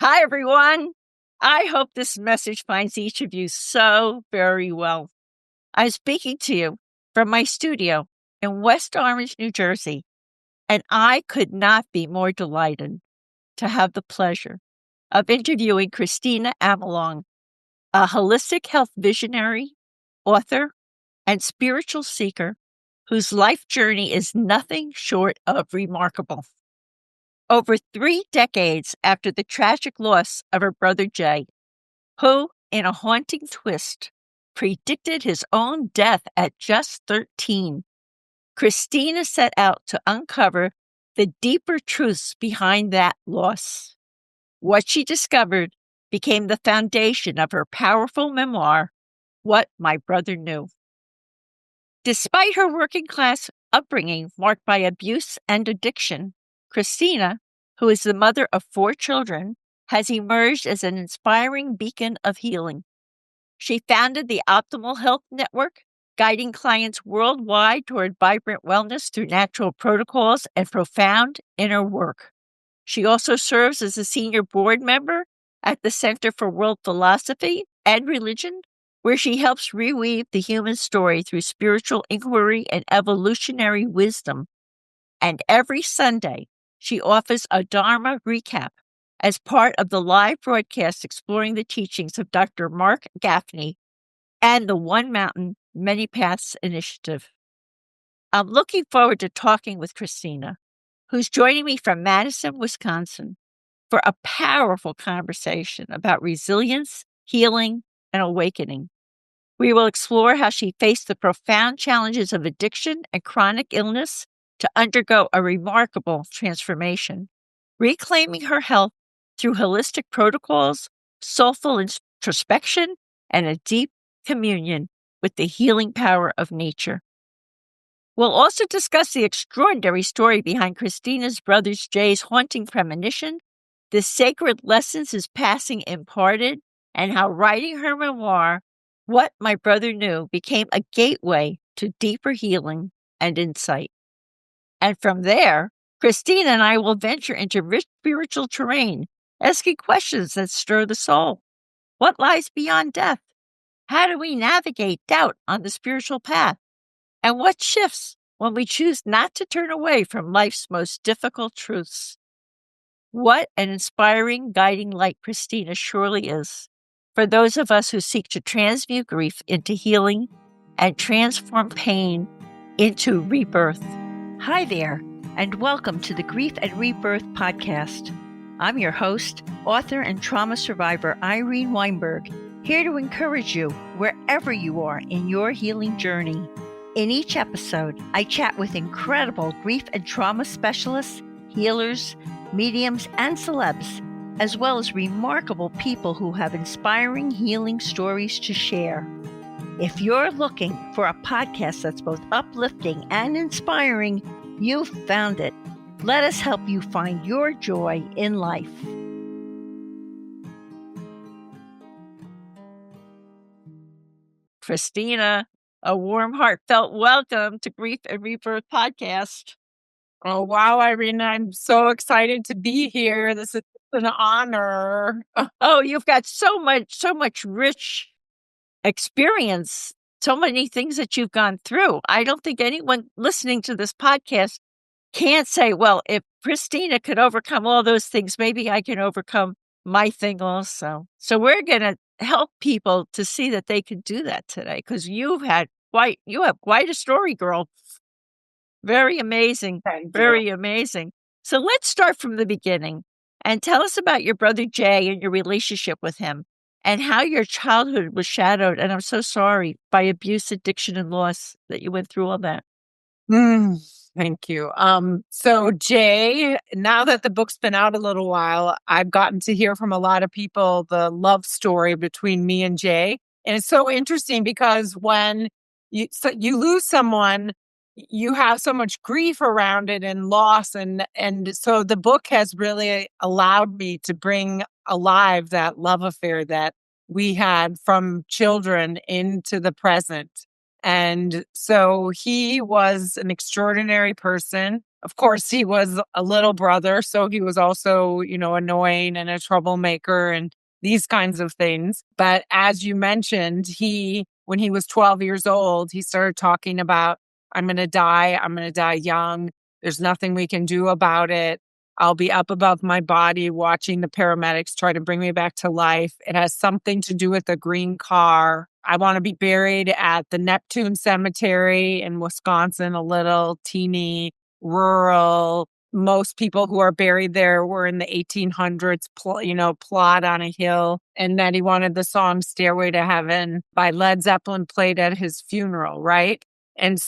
Hi, everyone. I hope this message finds each of you so very well. I'm speaking to you from my studio in West Orange, New Jersey, and I could not be more delighted to have the pleasure of interviewing Kristina Amelong, a holistic health visionary, author, and spiritual seeker whose life journey is nothing short of remarkable. Over 3 decades after the tragic loss of her brother Jay, who, in a haunting twist, predicted his own death at just 13, Kristina set out to uncover the deeper truths behind that loss. What she discovered became the foundation of her powerful memoir, What My Brother Knew. Despite her working-class upbringing marked by abuse and addiction, Kristina, who is the mother of 4 children, has emerged as an inspiring beacon of healing. She founded the Optimal Health Network, guiding clients worldwide toward vibrant wellness through natural protocols and profound inner work. She also serves as a senior board member at the Center for World Philosophy and Religion, where she helps reweave the human story through spiritual inquiry and evolutionary wisdom. And every Sunday, she offers a Dharma recap as part of the live broadcast exploring the teachings of Dr. Mark Gaffney and the One Mountain, Many Paths initiative. I'm looking forward to talking with Kristina, who's joining me from Madison, Wisconsin, for a powerful conversation about resilience, healing, and awakening. We will explore how she faced the profound challenges of addiction and chronic illness to undergo a remarkable transformation, reclaiming her health through holistic protocols, soulful introspection, and a deep communion with the healing power of nature. We'll also discuss the extraordinary story behind Kristina's brother Jay's haunting premonition, the sacred lessons his passing imparted, and how writing her memoir, What My Brother Knew, became a gateway to deeper healing and insight. And from there, Kristina and I will venture into rich spiritual terrain, asking questions that stir the soul. What lies beyond death? How do we navigate doubt on the spiritual path? And what shifts when we choose not to turn away from life's most difficult truths? What an inspiring guiding light Kristina surely is for those of us who seek to transmute grief into healing and transform pain into rebirth. Hi there, and welcome to the Grief and Rebirth podcast. I'm your host, author and trauma survivor Irene Weinberg, here to encourage you wherever you are in your healing journey. In each episode, I chat with incredible grief and trauma specialists, healers, mediums, and celebs, as well as remarkable people who have inspiring healing stories to share. If you're looking for a podcast that's both uplifting and inspiring, you've found it. Let us help you find your joy in life. Kristina, a warm, heartfelt welcome to Grief and Rebirth podcast. Oh, wow, Irene, I'm so excited to be here. This is an honor. Oh, you've got so much rich experience, so many things that you've gone through. I don't think anyone listening to this podcast can't say, well, if Kristina could overcome all those things, maybe I can overcome my thing also. So we're going to help people to see that they can do that today, because you have quite a story, girl. Very amazing. Very amazing. So let's start from the beginning and tell us about your brother Jay and your relationship with him and how your childhood was shadowed. And I'm so sorry, by abuse, addiction, and loss that you went through all that. Thank you. So Jay, now that the book's been out a little while, I've gotten to hear from a lot of people the love story between me and Jay. And it's so interesting because when you lose someone, you have so much grief around it and loss. And so the book has really allowed me to bring alive that love affair that we had from children into the present. And so he was an extraordinary person. Of course, he was a little brother, so he was also, annoying and a troublemaker and these kinds of things. But as you mentioned, when he was 12 years old, he started talking about, I'm going to die. I'm going to die young. There's nothing we can do about it. I'll be up above my body watching the paramedics try to bring me back to life. It has something to do with the green car. I want to be buried at the Neptune Cemetery in Wisconsin, a little teeny rural. Most people who are buried there were in the 1800s, plot on a hill. And then he wanted the song Stairway to Heaven by Led Zeppelin played at his funeral, right? And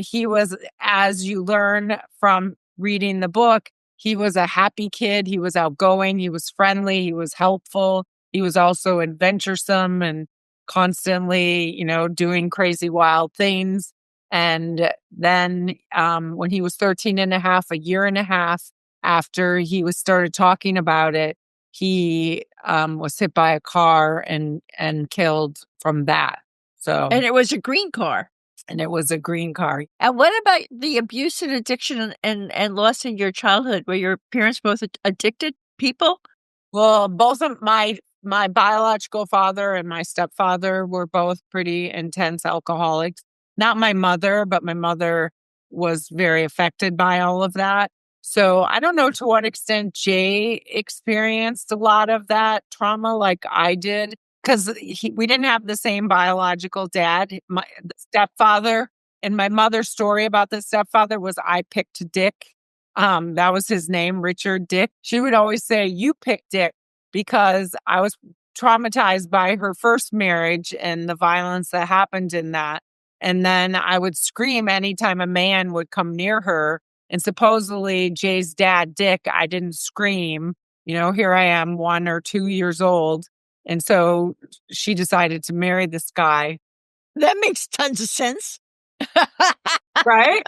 he was, as you learn from reading the book, he was a happy kid. He was outgoing. He was friendly. He was helpful. He was also adventuresome and constantly, doing crazy, wild things. And then when he was 13 and a half, a year and a half after he was started talking about it, he was hit by a car and killed from that. And it was a green car. And it was a green car. And what about the abuse and addiction and loss in your childhood? Were your parents both addicted people? Well, both of my biological father and my stepfather were both pretty intense alcoholics. Not my mother, but my mother was very affected by all of that. So I don't know to what extent Jay experienced a lot of that trauma like I did, because we didn't have the same biological dad. My stepfather, and my mother's story about the stepfather was I picked Dick. That was his name, Richard Dick. She would always say, you picked Dick, because I was traumatized by her first marriage and the violence that happened in that. And then I would scream anytime a man would come near her. And supposedly Jay's dad, Dick, I didn't scream. Here I am, 1 or 2 years old. And so she decided to marry this guy. That makes tons of sense. Right?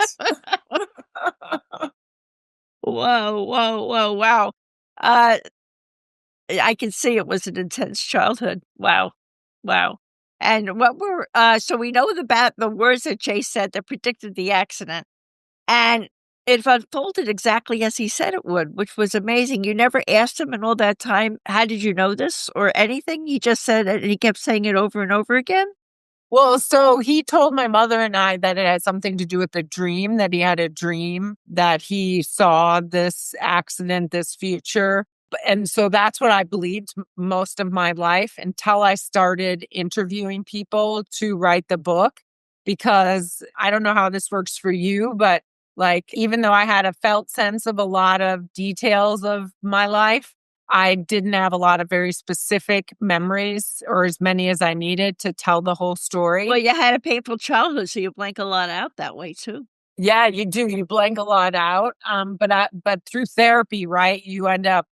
Wow. I can see it was an intense childhood. Wow. And so we know about the words that Jay said that predicted the accident. And it unfolded exactly as he said it would, which was amazing. You never asked him in all that time, how did you know this or anything? He just said it and he kept saying it over and over again. Well, so he told my mother and I that it had something to do with the dream, that he had a dream that he saw this accident, this future. And so that's what I believed most of my life until I started interviewing people to write the book. Because I don't know how this works for you, but even though I had a felt sense of a lot of details of my life, I didn't have a lot of very specific memories or as many as I needed to tell the whole story. Well, you had a painful childhood, so you blank a lot out that way too. Yeah, you do. You blank a lot out. But through therapy, right, you end up,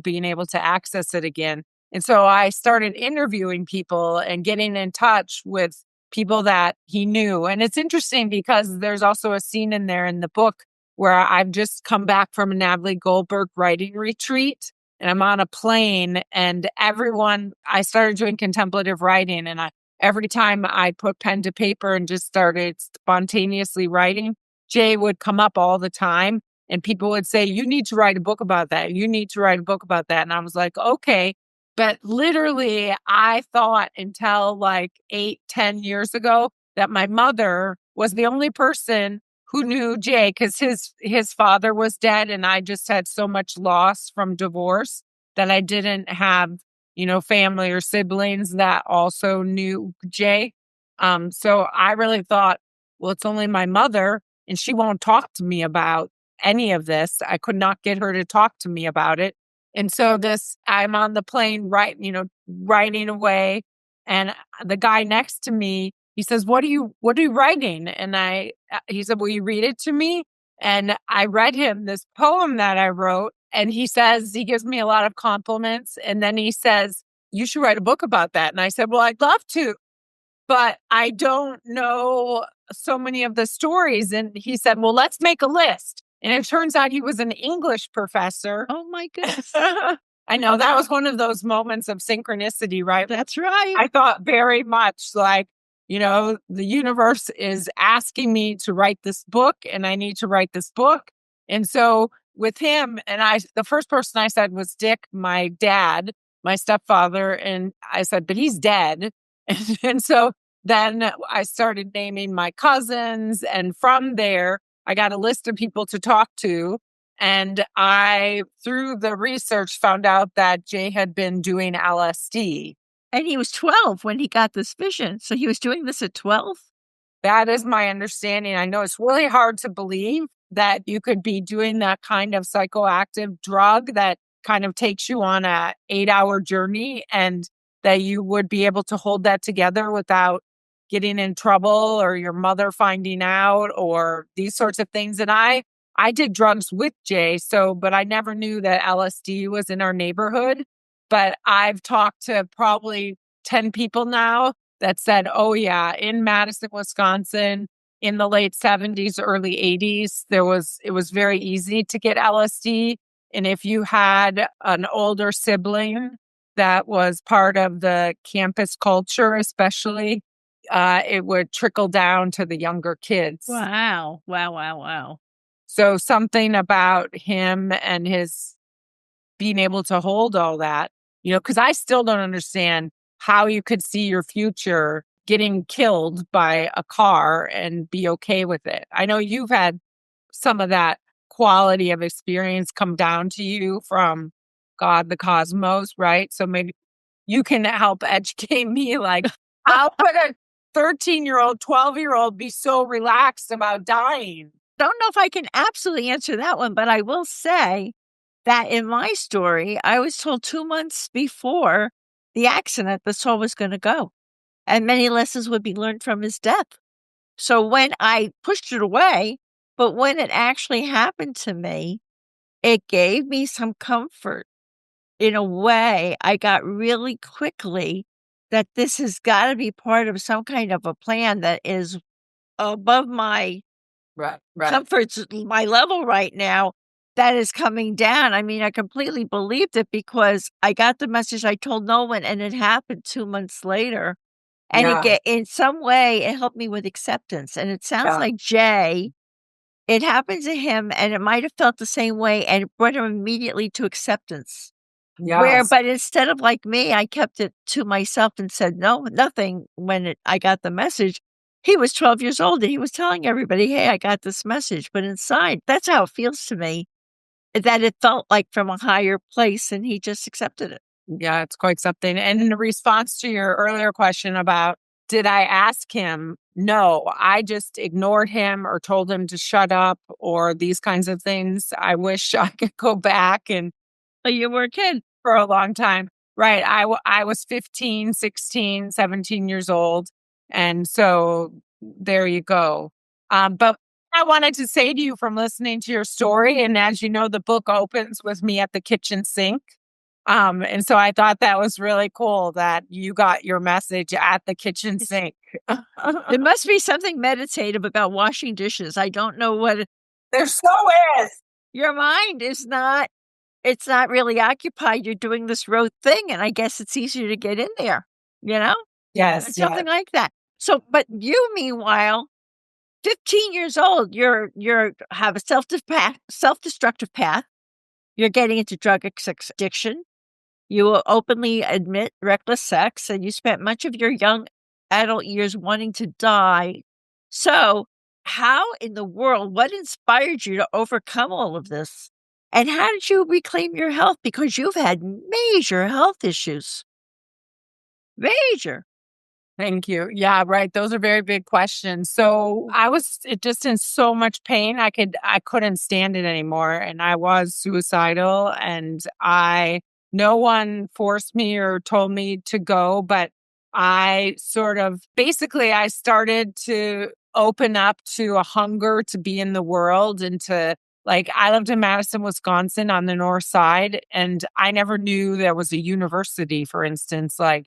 being able to access it again. And so I started interviewing people and getting in touch with people that he knew. And it's interesting because there's also a scene in there in the book where I've just come back from a Natalie Goldberg writing retreat and I'm on a plane and I started doing contemplative writing and every time I put pen to paper and just started spontaneously writing, Jay would come up all the time and people would say, you need to write a book about that. You need to write a book about that. And I was like, okay. But literally, I thought until 8-10 years ago that my mother was the only person who knew Jay because his father was dead and I just had so much loss from divorce that I didn't have, family or siblings that also knew Jay. So I really thought, well, it's only my mother and she won't talk to me about any of this. I could not get her to talk to me about it. And so I'm on the plane, writing away. And the guy next to me, he says, what are you writing? And he said, will you read it to me? And I read him this poem that I wrote. And he gives me a lot of compliments. And then he says, you should write a book about that. And I said, well, I'd love to, but I don't know so many of the stories. And he said, well, let's make a list. And it turns out he was an English professor. Oh my goodness. I know that was one of those moments of synchronicity, right? That's right. I thought very much the universe is asking me to write this book and I need to write this book. And so with him, the first person I said was Dick, my dad, my stepfather. And I said, but he's dead. And so then I started naming my cousins. And from there, I got a list of people to talk to. And I, through the research, found out that Jay had been doing LSD. And he was 12 when he got this vision. So he was doing this at 12? That is my understanding. I know it's really hard to believe that you could be doing that kind of psychoactive drug that kind of takes you on a 8-hour journey and that you would be able to hold that together without getting in trouble or your mother finding out or these sorts of things. And I did drugs with Jay, but I never knew that LSD was in our neighborhood. But I've talked to probably 10 people now that said, oh yeah, in Madison, Wisconsin, in the late 70s, early 80s, it was very easy to get LSD. And if you had an older sibling that was part of the campus culture, especially, it would trickle down to the younger kids. Wow. Wow, wow, wow. So something about him and his being able to hold all that, because I still don't understand how you could see your future getting killed by a car and be okay with it. I know you've had some of that quality of experience come down to you from God, the cosmos, right? So maybe you can help educate me. Like, how could a 13-year-old, 12-year-old be so relaxed about dying? Don't know if I can absolutely answer that one, but I will say that in my story, I was told 2 months before the accident the soul was going to go, and many lessons would be learned from his death. So when I pushed it away, but when it actually happened to me, it gave me some comfort. In a way, I got really quickly that this has got to be part of some kind of a plan that is above my Right. comfort's my level right now that is coming down. I mean, I completely believed it because I got the message, I told no one, and it happened 2 months later. And in some way, it helped me with acceptance. And it sounds like Jay, it happened to him, and it might have felt the same way, and it brought him immediately to acceptance. But instead of like me, I kept it to myself and said nothing when I got the message. He was 12 years old and he was telling everybody, hey, I got this message. But inside, that's how it feels to me, that it felt like from a higher place and he just accepted it. Yeah, it's quite something. And in response to your earlier question about, did I ask him? No, I just ignored him or told him to shut up or these kinds of things. I wish I could go back and you were a kid for a long time. Right. I was 15, 16, 17 years old. And so there you go. But I wanted to say to you from listening to your story, and as you know, the book opens with me at the kitchen sink. And so I thought that was really cool that you got your message at the kitchen sink. There must be something meditative about washing dishes. I don't know what There so is. Your mind is not, it's not really occupied. You're doing this rote thing, and I guess it's easier to get in there, Yes. Something like that. So, but you, meanwhile, 15 years old, you're have a self-destructive path. You're getting into drug addiction. You will openly admit reckless sex, and you spent much of your young adult years wanting to die. So, how in the world, what inspired you to overcome all of this? And how did you reclaim your health? Because you've had major health issues. Major. Thank you. Yeah, right. Those are very big questions. So I was just in so much pain. I couldn't stand it anymore. And I was suicidal, and no one forced me or told me to go, but I I started to open up to a hunger to be in the world and I lived in Madison, Wisconsin on the north side, and I never knew there was a university, for instance, a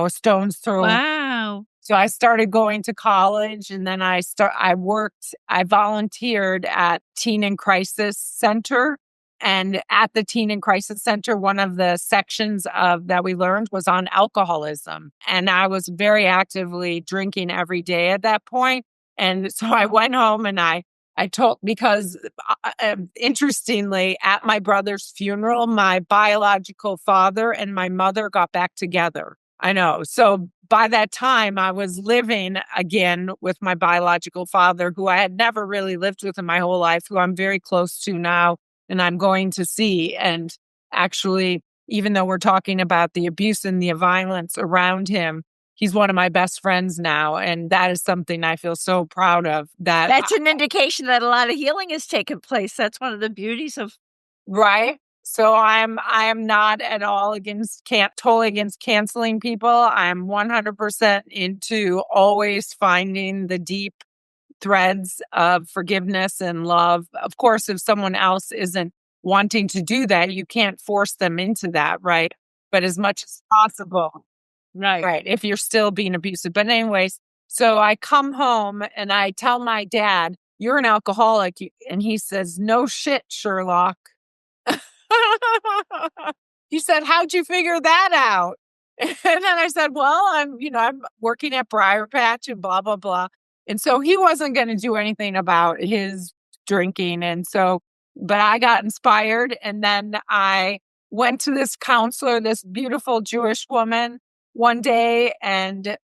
stone's throw. Wow. So I started going to college, and then I volunteered at Teen in Crisis Center. And at the Teen and Crisis Center, one of the sections that we learned was on alcoholism. And I was very actively drinking every day at that point. And so I went home and I told, because interestingly, at my brother's funeral, my biological father and my mother got back together. I know. So by that time, I was living again with my biological father, who I had never really lived with in my whole life, who I'm very close to now and I'm going to see. And actually, even though we're talking about the abuse and the violence around him, he's one of my best friends now. And that is something I feel so proud of. That's an indication that a lot of healing has taken place. That's one of the beauties of. Right. So I am not at all totally against canceling people. I'm 100% into always finding the deep threads of forgiveness and love. Of course, if someone else isn't wanting to do that, you can't force them into that, right? But as much as possible, right, if you're still being abusive. But anyways, so I come home and I tell my dad, "You're an alcoholic." And he says, "No shit, Sherlock." He said, "How'd you figure that out?" And then I said, "Well, I'm working at Briar Patch and blah, blah, blah." And so he wasn't going to do anything about his drinking. And so, but I got inspired. And then I went to this counselor, this beautiful Jewish woman, one day. And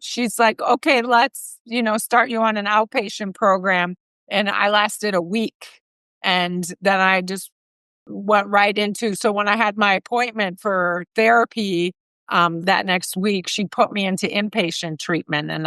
she's like, "Okay, let's, start you on an outpatient program." And I lasted a week. And then I just went right into, so when I had my appointment for therapy that next week, she put me into inpatient treatment. And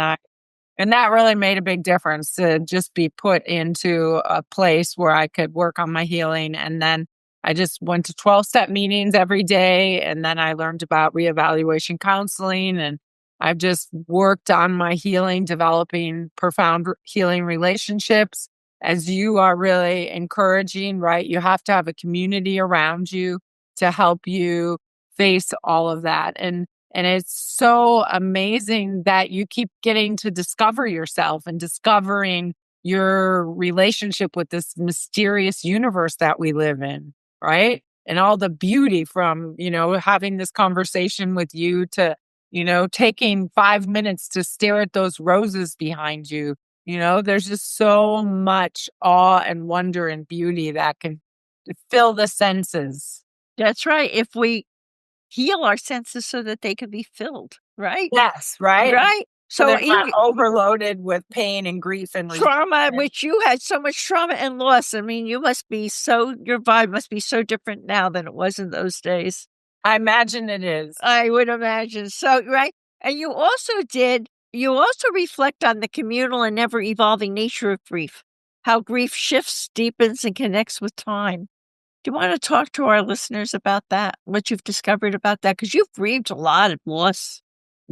that really made a big difference, to just be put into a place where I could work on my healing. And then I just went to 12-step meetings every day. And then I learned about reevaluation counseling. And I've just worked on my healing, developing profound healing relationships, as you are really encouraging, right? You have to have a community around you to help you face all of that. And it's so amazing that you keep getting to discover yourself and discovering your relationship with this mysterious universe that we live in, right? And all the beauty from, having this conversation with you to, taking 5 minutes to stare at those roses behind you. There's just so much awe and wonder and beauty that can fill the senses. That's right. If we heal our senses so that they can be filled, right? Yes, right? Right? So So they're not even overloaded with pain and grief and trauma, which you had so much trauma and loss. I mean, your vibe must be so different now than it was in those days. I imagine it is. I would imagine. So, right. And you also reflect on the communal and ever evolving nature of grief, how grief shifts, deepens, and connects with time. Do you want to talk to our listeners about that? What you've discovered about that? Because you've grieved a lot of loss.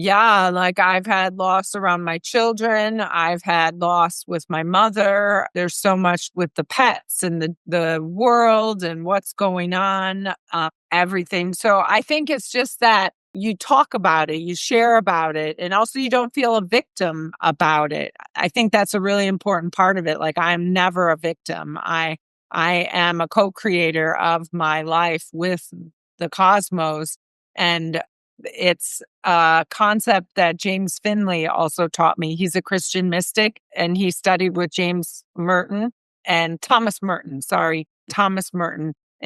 Yeah, like I've had loss around my children. I've had loss with my mother. There's so much with the pets and the world and what's going on, everything. So I think it's just that you talk about it, you share about it, and also you don't feel a victim about it. I think that's a really important part of it. Like, I'm never a victim. I am a co-creator of my life with the cosmos. And it's a concept that James Finley also taught me. He's a Christian mystic, and he studied with Thomas Merton. And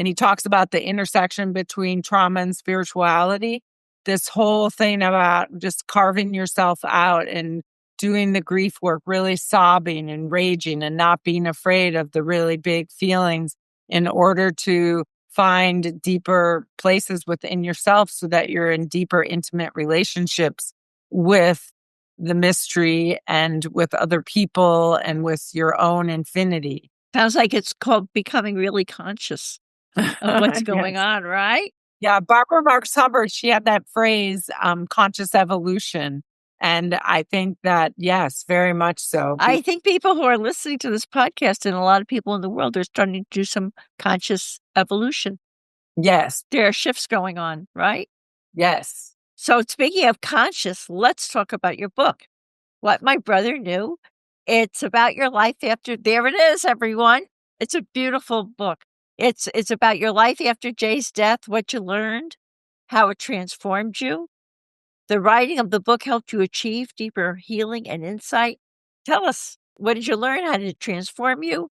he talks about the intersection between trauma and spirituality. This whole thing about just carving yourself out and doing the grief work, really sobbing and raging and not being afraid of the really big feelings, in order to find deeper places within yourself so that you're in deeper, intimate relationships with the mystery and with other people and with your own infinity. Sounds like it's called becoming really conscious of what's going on, right? Yeah, Barbara Marx Hubbard, she had that phrase, conscious evolution. And I think that, yes, very much so. I think people who are listening to this podcast, and a lot of people in the world, are starting to do some conscious evolution. Yes. There are shifts going on, right? Yes. So speaking of conscious, let's talk about your book, What My Brother Knew. It's about your life after. There it is, everyone. It's a beautiful book. It's about your life after Jay's death, what you learned, how it transformed you. The writing of the book helped you achieve deeper healing and insight. Tell us, what did you learn? How did it transform you?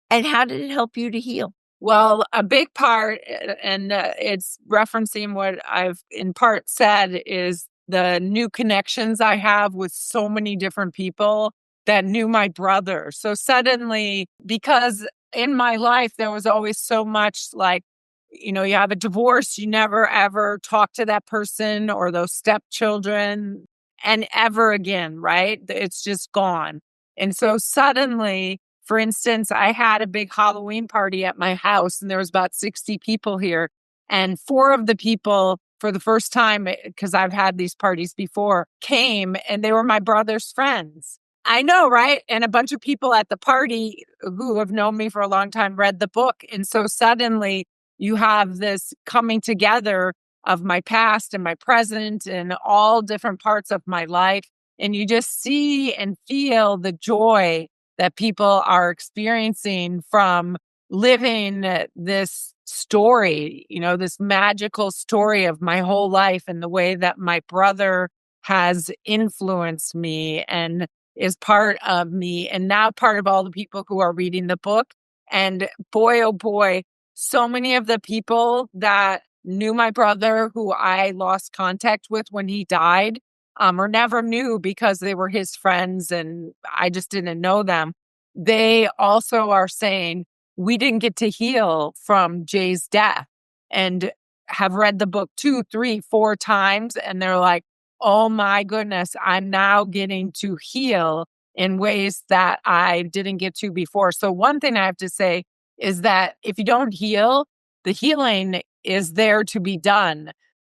And how did it help you to heal? Well, a big part, and it's referencing what I've in part said, is the new connections I have with so many different people that knew my brother. So suddenly, because in my life, there was always so much like, you have a divorce, you never ever talk to that person or those stepchildren and ever again, right? It's just gone. And so suddenly, for instance, I had a big Halloween party at my house and there was about 60 people here. And four of the people for the first time, because I've had these parties before, came and they were my brother's friends. I know, right? And a bunch of people at the party who have known me for a long time read the book. And so suddenly you have this coming together of my past and my present and all different parts of my life. And you just see and feel the joy that people are experiencing from living this story, this magical story of my whole life and the way that my brother has influenced me and is part of me and now part of all the people who are reading the book. And boy, oh boy, so many of the people that knew my brother who I lost contact with when he died, or never knew because they were his friends and I just didn't know them. They also are saying, we didn't get to heal from Jay's death and have read the book 2, 3, 4 times. And they're like, oh my goodness, I'm now getting to heal in ways that I didn't get to before. So one thing I have to say is that if you don't heal, the healing is there to be done.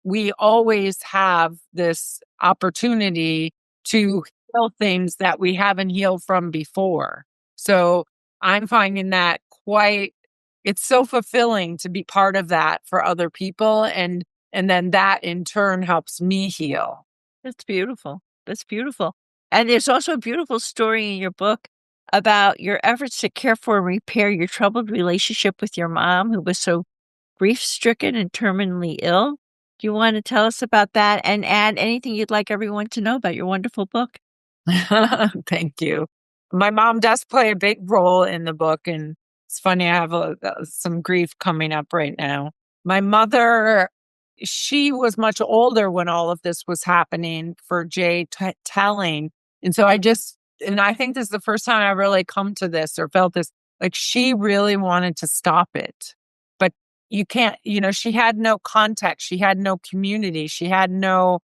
We always have this opportunity to heal things that we haven't healed from before. So I'm finding that it's so fulfilling to be part of that for other people. And then that in turn helps me heal. That's beautiful. That's beautiful. And there's also a beautiful story in your book about your efforts to care for and repair your troubled relationship with your mom, who was so grief-stricken and terminally ill. Do you want to tell us about that and add anything you'd like everyone to know about your wonderful book? Thank you. My mom does play a big role in the book, and it's funny, I have some grief coming up right now. My mother, she was much older when all of this was happening for Jay telling. And so and I think this is the first time I really come to this or felt this, like she really wanted to stop it. But you can't, she had no context. She had no community. She had no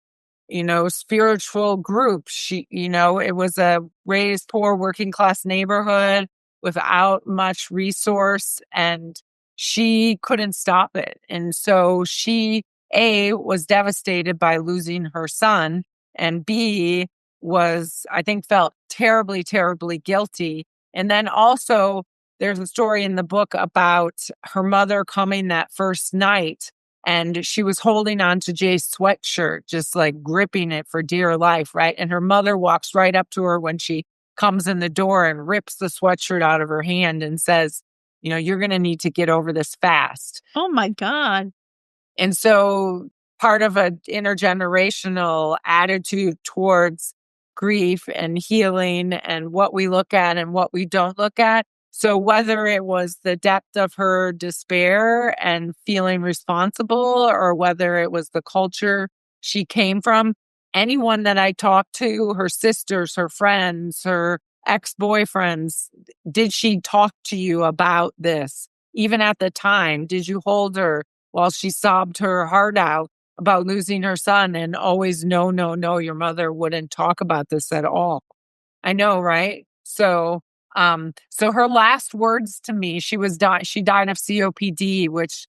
spiritual group. It was a raised poor working class neighborhood without much resource and she couldn't stop it. And so she, A, was devastated by losing her son and B, I think felt terribly, terribly guilty. And then also there's a story in the book about her mother coming that first night and she was holding on to Jay's sweatshirt, just like gripping it for dear life, right? And her mother walks right up to her when she comes in the door and rips the sweatshirt out of her hand and says, you're going to need to get over this fast. Oh my God. And so part of an intergenerational attitude towards grief and healing and what we look at and what we don't look at. So whether it was the depth of her despair and feeling responsible or whether it was the culture she came from, anyone that I talked to, her sisters, her friends, her ex-boyfriends, did she talk to you about this? Even at the time, did you hold her while she sobbed her heart out about losing her son and always, no, no, no, your mother wouldn't talk about this at all. I know, right? So her last words to me, she died of COPD, which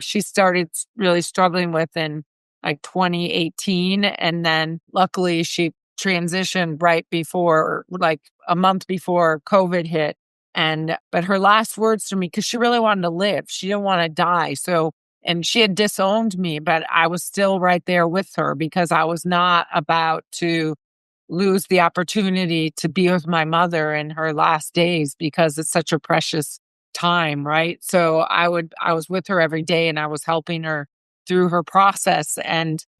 she started really struggling with in like 2018. And then luckily she transitioned right before, like a month before COVID hit. But her last words to me, because she really wanted to live, she didn't want to die. And she had disowned me, but I was still right there with her because I was not about to lose the opportunity to be with my mother in her last days because it's such a precious time, right? So I was with her every day and I was helping her through her process.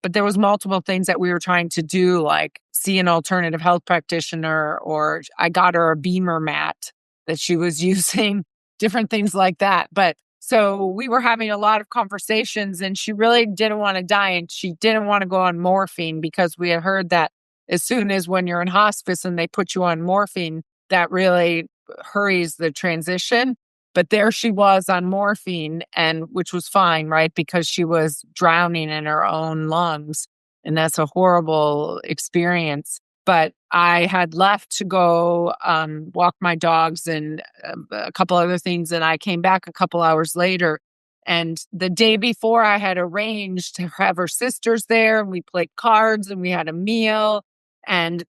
But there was multiple things that we were trying to do, like see an alternative health practitioner, or I got her a Beamer mat that she was using, different things like that. But so we were having a lot of conversations, and she really didn't want to die, and she didn't want to go on morphine, because we had heard that as soon as when you're in hospice and they put you on morphine, that really hurries the transition. But there she was on morphine, and which was fine, right? Because she was drowning in her own lungs. And that's a horrible experience. But I had left to go walk my dogs and a couple other things. And I came back a couple hours later. And the day before, I had arranged to have her sisters there, and we played cards and we had a meal. And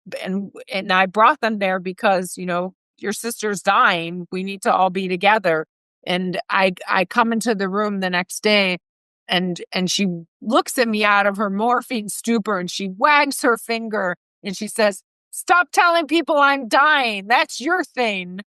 I brought them there because, your sister's dying. We need to all be together. And I come into the room the next day, and she looks at me out of her morphine stupor, and she wags her finger and she says, "Stop telling people I'm dying. That's your thing."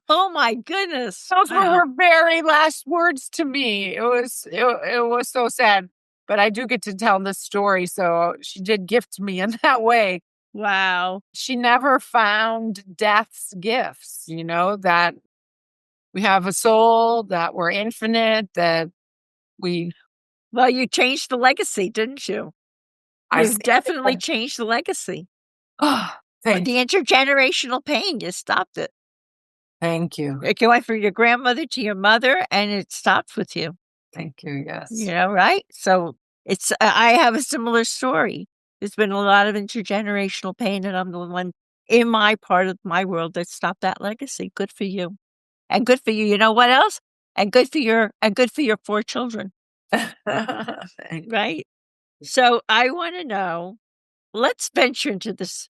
Oh my goodness. Those were Wow. her very last words to me. It was so sad. But I do get to tell this story, so she did gift me in that way. Wow. She never found death's gifts, that we have a soul, that we're infinite, that we, Well, you changed the legacy, didn't you? I You've say, definitely changed the legacy. oh, But the intergenerational pain, you stopped it. thank you. It went from your grandmother to your mother, and it stopped with you. Thank you. Yes. Right? So I have a similar story. There's been a lot of intergenerational pain, and I'm the one in my part of my world that stopped that legacy. Good for you. And good for you. You know what else? And good for your 4 children, Thank right? So I want to know, let's venture into this.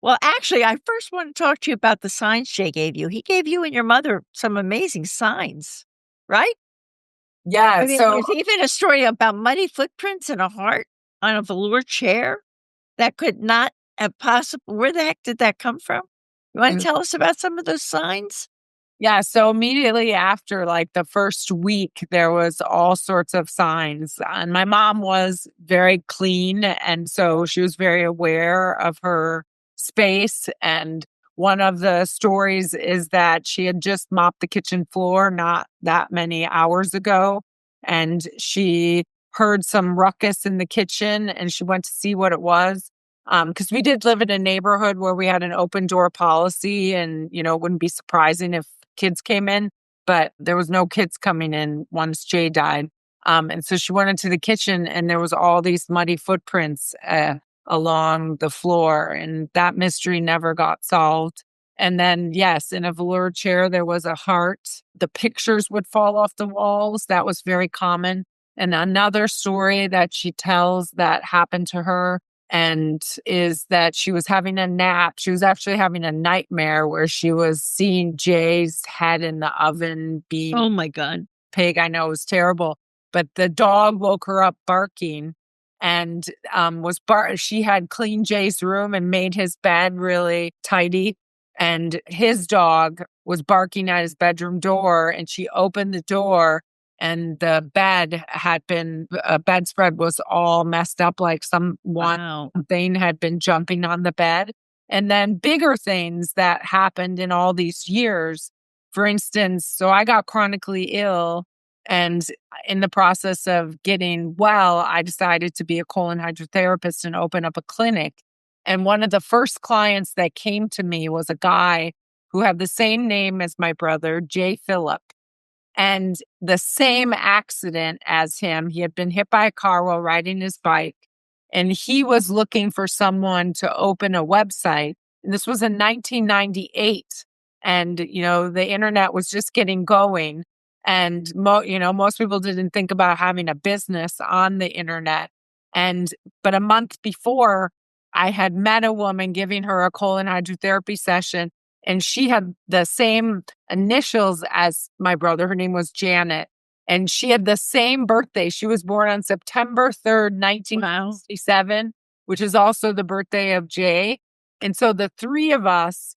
Well, actually, I first want to talk to you about the signs Jay gave you. He gave you and your mother some amazing signs, right? Yeah. I mean, So there's even a story about muddy footprints and a heart on a velour chair that could not have possible. Where the heck did that come from? You want to tell us about some of those signs? Yeah, so immediately after, like, the first week, there was all sorts of signs, and my mom was very clean, and so she was very aware of her space. And one of the stories is that she had just mopped the kitchen floor not that many hours ago, and she heard some ruckus in the kitchen, and she went to see what it was. Because we did live in a neighborhood where we had an open door policy, and, it wouldn't be surprising if kids came in, but there was no kids coming in once Jay died. And so she went into the kitchen, and there was all these muddy footprints along the floor, and that mystery never got solved. And then, yes, in a velour chair, there was a heart. The pictures would fall off the walls. That was very common. And another story that she tells that happened to her and is that she was having a nap. She was actually having a nightmare where she was seeing Jay's head in the oven being Oh my God. pig. I know it was terrible, but the dog woke her up barking, and she had cleaned Jay's room and made his bed really tidy. And his dog was barking at his bedroom door, and she opened the door, and the bedspread was all messed up, like Wow. thing had been jumping on the bed. And then bigger things that happened in all these years. For instance, so I got chronically ill, and in the process of getting well, I decided to be a colon hydrotherapist and open up a clinic. And one of the first clients that came to me was a guy who had the same name as my brother, Jay Phillip, and the same accident as him. He had been hit by a car while riding his bike, and he was looking for someone to open a website. And this was in 1998. And, the internet was just getting going. And, most people didn't think about having a business on the internet. But a month before, I had met a woman giving her a colon hydrotherapy session, and she had the same initials as my brother. Her name was Janet, and she had the same birthday. She was born on September 3rd, Wow. 1967, which is also the birthday of Jay. And so the three of us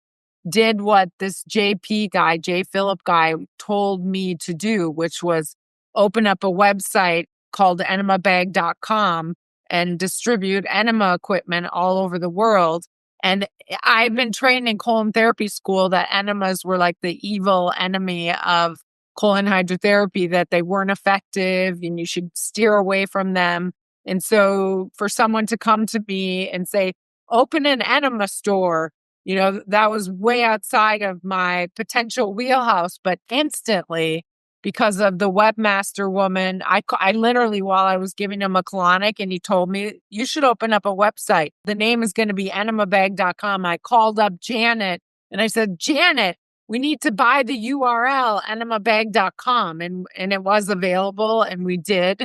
did what this J. Phillip guy told me to do, which was open up a website called enemabag.com and distribute enema equipment all over the world. And I've been trained in colon therapy school that enemas were like the evil enemy of colon hydrotherapy, that they weren't effective and you should steer away from them. And so for someone to come to me and say, open an enema store, that was way outside of my potential wheelhouse. But instantly, because of the webmaster woman, I literally, while I was giving him a colonic and he told me, you should open up a website. The name is going to be enemabag.com. I called up Janet and I said, Janet, we need to buy the URL enemabag.com. And it was available and we did.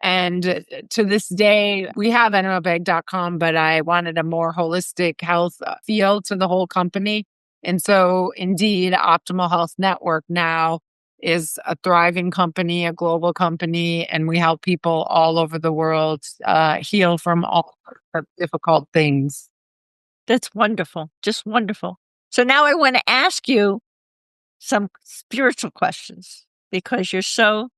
And to this day, we have enemabag.com, but I wanted a more holistic health feel to the whole company. And so indeed, Optimal Health Network now is a thriving company, a global company, and we help people all over the world heal from all difficult things. That's wonderful. Just wonderful. So now I want to ask you some spiritual questions because you're so,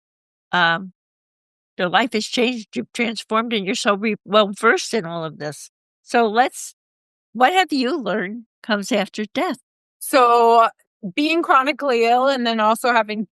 your life has changed, you've transformed, and you're so well versed in all of this. So what have you learned comes after death? So being chronically ill and then also having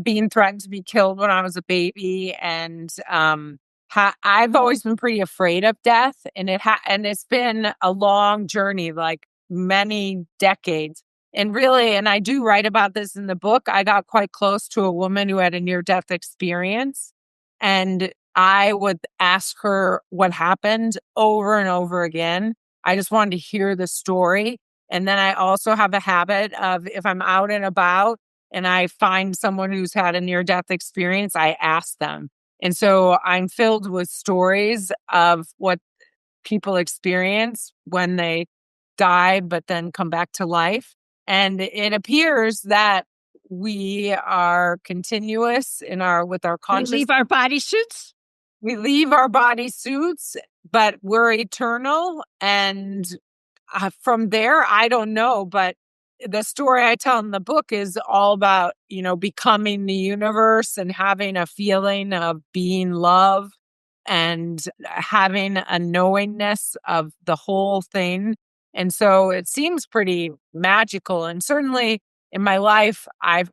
been threatened to be killed when I was a baby. And I've always been pretty afraid of death. And it's been a long journey, like many decades. And really, and I do write about this in the book, I got quite close to a woman who had a near-death experience. And I would ask her what happened over and over again. I just wanted to hear the story. And then I also have a habit of, if I'm out and about and I find someone who's had a near-death experience, I ask them. And so I'm filled with stories of what people experience when they die, but then come back to life. And it appears that we are continuous with our We conscious. leave our bodysuits? We leave our bodysuits, but we're eternal. And from there, I don't know, but the story I tell in the book is all about, becoming the universe and having a feeling of being love and having a knowingness of the whole thing. And so it seems pretty magical. And certainly in my life,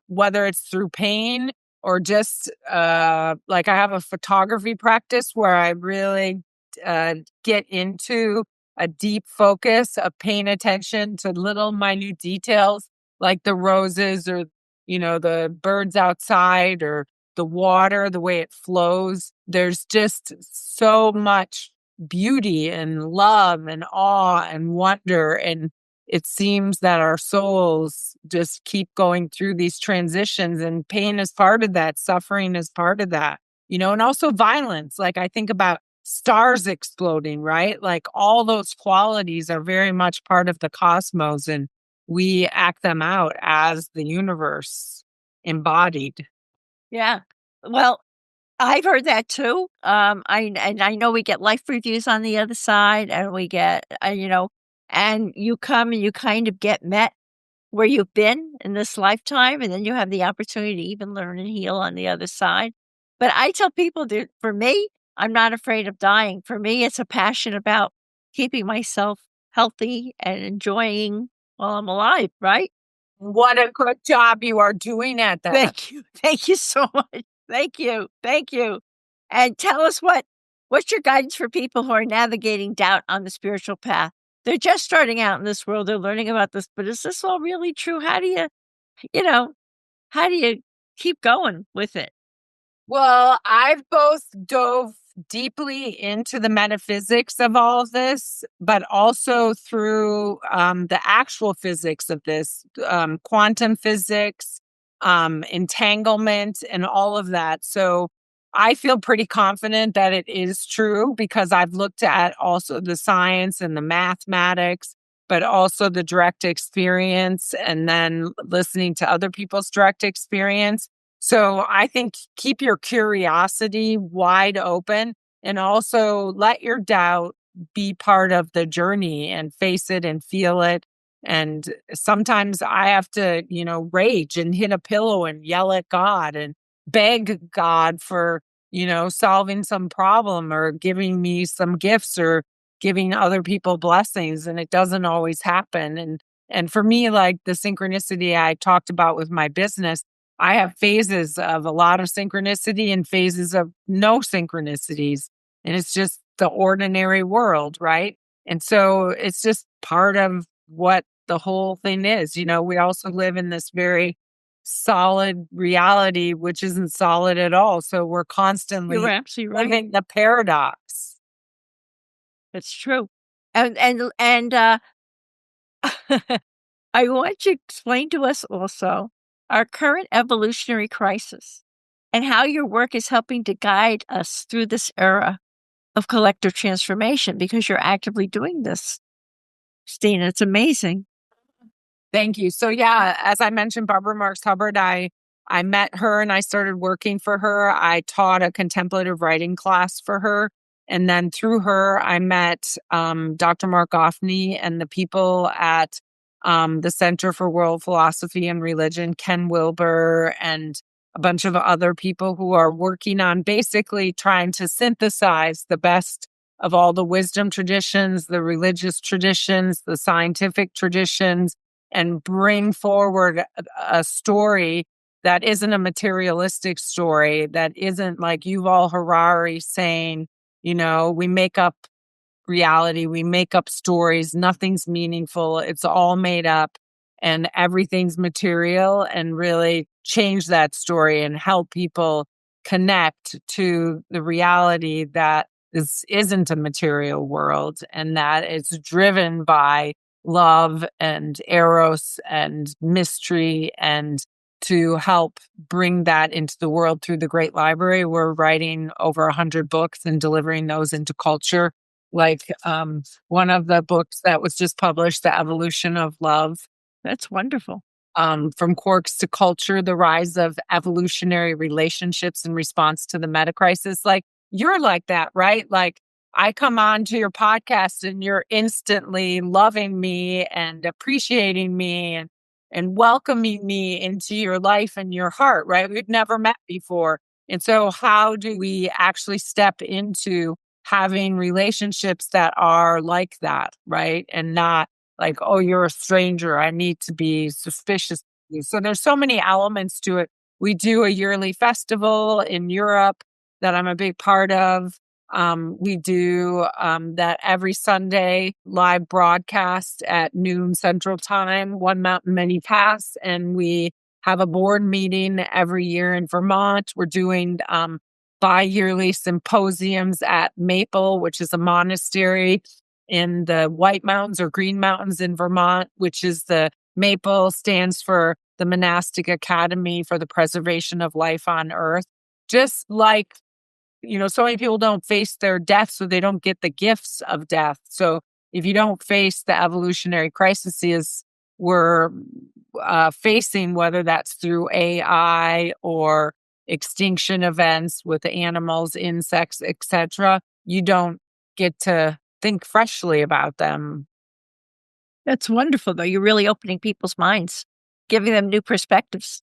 whether it's through pain or just like I have a photography practice where I really get into a deep focus of paying attention to little minute details like the roses or, the birds outside or the water, the way it flows. There's just so much beauty and love and awe and wonder. And it seems that our souls just keep going through these transitions, and pain is part of that. Suffering is part of that, and also violence. Like I think about stars exploding, right? Like all those qualities are very much part of the cosmos, and we act them out as the universe embodied. Yeah. Well, I've heard that too. I know we get life reviews on the other side, and we get, and you come and you kind of get met where you've been in this lifetime, and then you have the opportunity to even learn and heal on the other side. But I tell people that for me, I'm not afraid of dying. For me, it's a passion about keeping myself healthy and enjoying while I'm alive, right? What a good job you are doing at that. Thank you. Thank you so much. Thank you. Thank you. And tell us what's your guidance for people who are navigating doubt on the spiritual path? They're just starting out in this world. They're learning about this, but is this all really true? How do you keep going with it? Well, I've both dove deeply into the metaphysics of all of this, but also through the actual physics of this, quantum physics, entanglement, and all of that. So I feel pretty confident that it is true because I've looked at also the science and the mathematics, but also the direct experience and then listening to other people's direct experience. So I think keep your curiosity wide open and also let your doubt be part of the journey and face it and feel it And sometimes I have to, rage and hit a pillow and yell at God and beg God for, solving some problem or giving me some gifts or giving other people blessings. And it doesn't always happen. And for me, like the synchronicity I talked about with my business, I have phases of a lot of synchronicity and phases of no synchronicities. And it's just the ordinary world, right? And so it's just part of what the whole thing is. We also live in this very solid reality, which isn't solid at all. So we're You're constantly absolutely right. living the paradox. That's true. And I want you to explain to us also our current evolutionary crisis and how your work is helping to guide us through this era of collective transformation, because you're actively doing this, Stina. It's amazing. Thank you. So yeah, as I mentioned, Barbara Marx Hubbard, I met her and I started working for her. I taught a contemplative writing class for her. And then through her, I met Dr. Mark Goffney and the people at the Center for World Philosophy and Religion, Ken Wilber, and a bunch of other people who are working on basically trying to synthesize the best of all the wisdom traditions, the religious traditions, the scientific traditions, and bring forward a story that isn't a materialistic story, that isn't like Yuval Harari saying, we make up reality, we make up stories, nothing's meaningful, it's all made up and everything's material, and really change that story and help people connect to the reality that this isn't a material world and that it's driven by love and eros and mystery, and to help bring that into the world through the Great Library. We're writing over 100 books and delivering those into culture. Like one of the books that was just published, The Evolution of Love. That's wonderful. From Quarks to Culture, the rise of evolutionary relationships in response to the meta crisis. Like, you're like that, right? Like, I come on to your podcast and you're instantly loving me and appreciating me and welcoming me into your life and your heart, right? We've never met before. And so how do we actually step into having relationships that are like that, right? And not like, oh, you're a stranger, I need to be suspicious of you. So there's so many elements to it. We do a yearly festival in Europe that I'm a big part of. We do that every Sunday live broadcast at noon Central Time, One Mountain, Many Paths. And we have a board meeting every year in Vermont. We're doing bi-yearly symposiums at Maple, which is a monastery in the White Mountains or Green Mountains in Vermont, which is the Maple stands for the Monastic Academy for the Preservation of Life on Earth. Just like, so many people don't face their death, so they don't get the gifts of death. So if you don't face the evolutionary crises we're facing, whether that's through AI or extinction events with animals, insects, etc., you don't get to think freshly about them. That's wonderful, though. You're really opening people's minds, giving them new perspectives,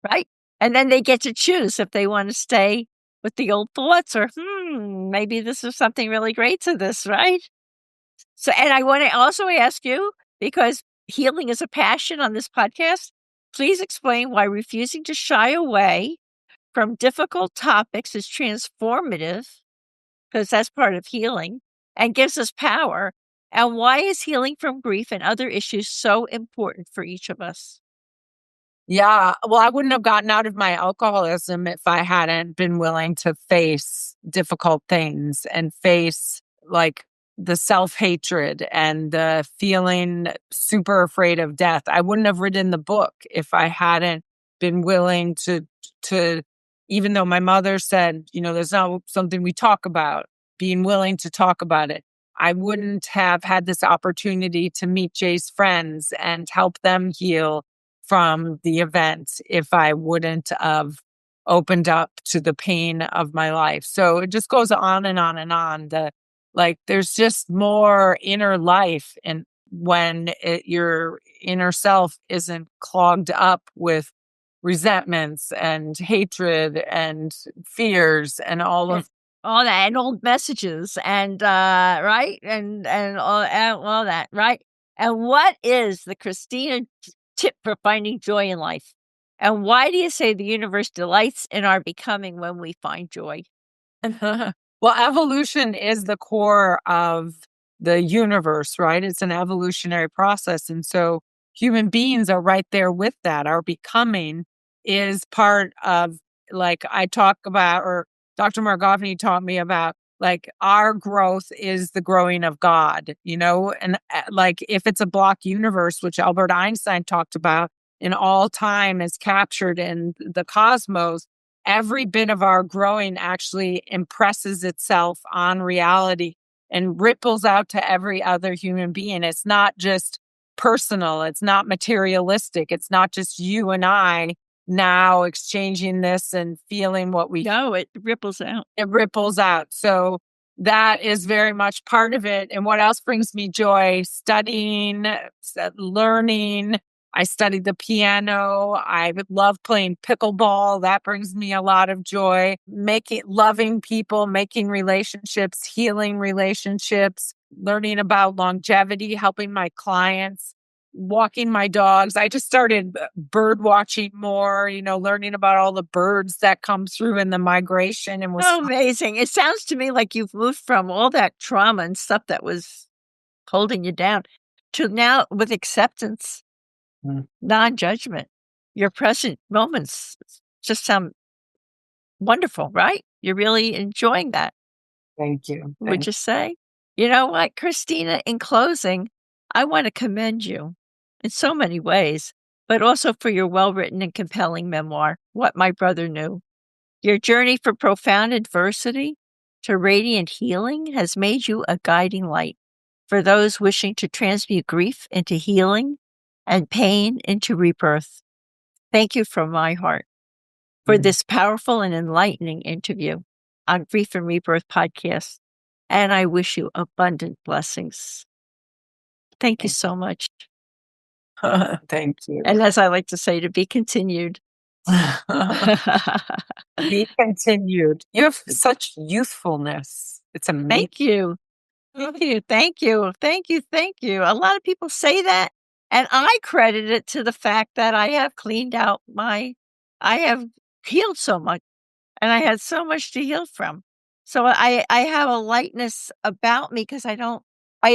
right? And then they get to choose if they want to stay with the old thoughts or, maybe this is something really great to this, right? So, and I want to also ask you, because healing is a passion on this podcast, please explain why refusing to shy away from difficult topics is transformative, because that's part of healing, and gives us power. And why is healing from grief and other issues so important for each of us? Yeah. Well, I wouldn't have gotten out of my alcoholism if I hadn't been willing to face difficult things and face like the self-hatred and the feeling super afraid of death. I wouldn't have written the book if I hadn't been willing to, even though my mother said, there's not something we talk about, being willing to talk about it. I wouldn't have had this opportunity to meet Jay's friends and help them heal from the event if I wouldn't have opened up to the pain of my life. So it just goes on and on and on. There's just more inner life and when your inner self isn't clogged up with resentments and hatred and fears and And all that, and old messages, and right, and all that, right? And what is the Kristina tip for finding joy in life? And why do you say the universe delights in our becoming when we find joy? Well, evolution is the core of the universe, right? It's an evolutionary process. And so human beings are right there with that. Our becoming is part of, like I talk about, or Dr. Margovni taught me about, like our growth is the growing of God, and like if it's a block universe, which Albert Einstein talked about, in all time is captured in the cosmos, every bit of our growing actually impresses itself on reality and ripples out to every other human being. It's not just personal, it's not materialistic, it's not just you and I now exchanging this and feeling what we No, it ripples out. It ripples out. So that is very much part of it. And what else brings me joy? Studying, learning. I studied the piano. I love playing pickleball. That brings me a lot of joy. Loving people, making relationships, healing relationships, learning about longevity, helping my clients, walking my dogs. I just started bird watching more, learning about all the birds that come through in the migration and was Oh, amazing. It sounds to me like you've moved from all that trauma and stuff that was holding you down to now with acceptance, non-judgment. Your present moments just sound wonderful, right? You're really enjoying that, Thank you. would you say? You know what, Kristina, in closing, I want to commend you in so many ways, but also for your well-written and compelling memoir, What My Brother Knew. Your journey from profound adversity to radiant healing has made you a guiding light for those wishing to transmute grief into healing and pain into rebirth. Thank you from my heart for this powerful and enlightening interview on Grief and Rebirth podcast. And I wish you abundant blessings. Thank you so much. Thank you. And as I like to say, to be continued. Be continued. You have such youthfulness. It's amazing. Thank you. Thank you. Thank you. Thank you. Thank you. A lot of people say that, and I credit it to the fact that I have cleaned out I have healed so much, and I had so much to heal from. So I have a lightness about me because I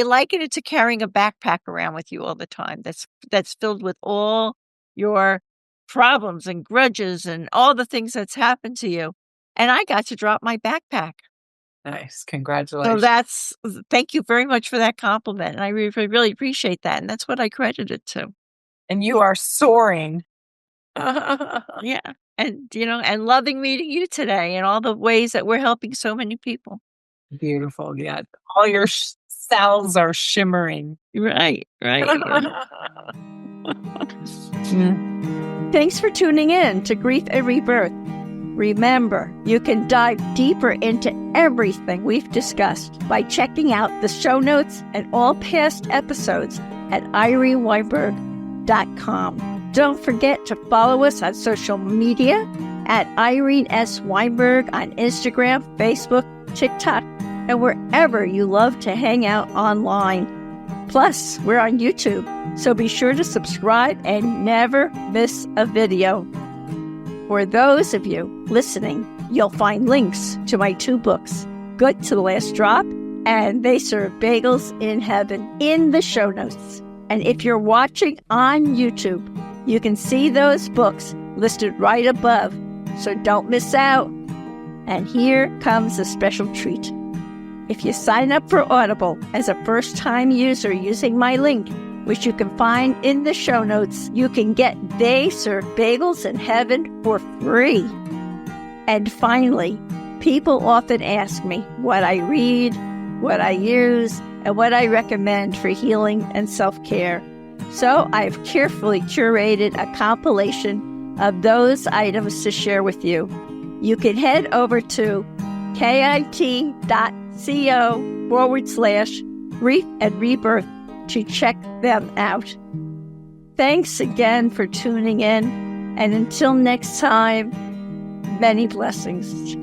liken it to carrying a backpack around with you all the time that's filled with all your problems and grudges and all the things that's happened to you. And I got to drop my backpack. Nice. So Congratulations. thank you very much for that compliment. And I really appreciate that. And that's what I credit it to. And you are soaring. Yeah. And, and loving meeting you today and all the ways that we're helping so many people. Beautiful. Yeah. All your cells are shimmering. Right. Thanks for tuning in to Grief and Rebirth. Remember, you can dive deeper into everything we've discussed by checking out the show notes and all past episodes at ireneweinberg.com. Don't forget to follow us on social media at Irene S. Weinberg on Instagram, Facebook, TikTok, and wherever you love to hang out online. Plus, we're on YouTube, so be sure to subscribe and never miss a video. For those of you listening, you'll find links to my 2 books, Good to the Last Drop and They Serve Bagels in Heaven, in the show notes. And if you're watching on YouTube, you can see those books listed right above, so don't miss out. And here comes a special treat. If you sign up for Audible as a first-time user using my link, which you can find in the show notes, you can get They Serve Bagels in Heaven for free. And finally, people often ask me what I read, what I use, and what I recommend for healing and self-care. So I've carefully curated a compilation of those items to share with you. You can head over to kit.co/Grief and Rebirth to check them out. Thanks again for tuning in, and until next time, many blessings.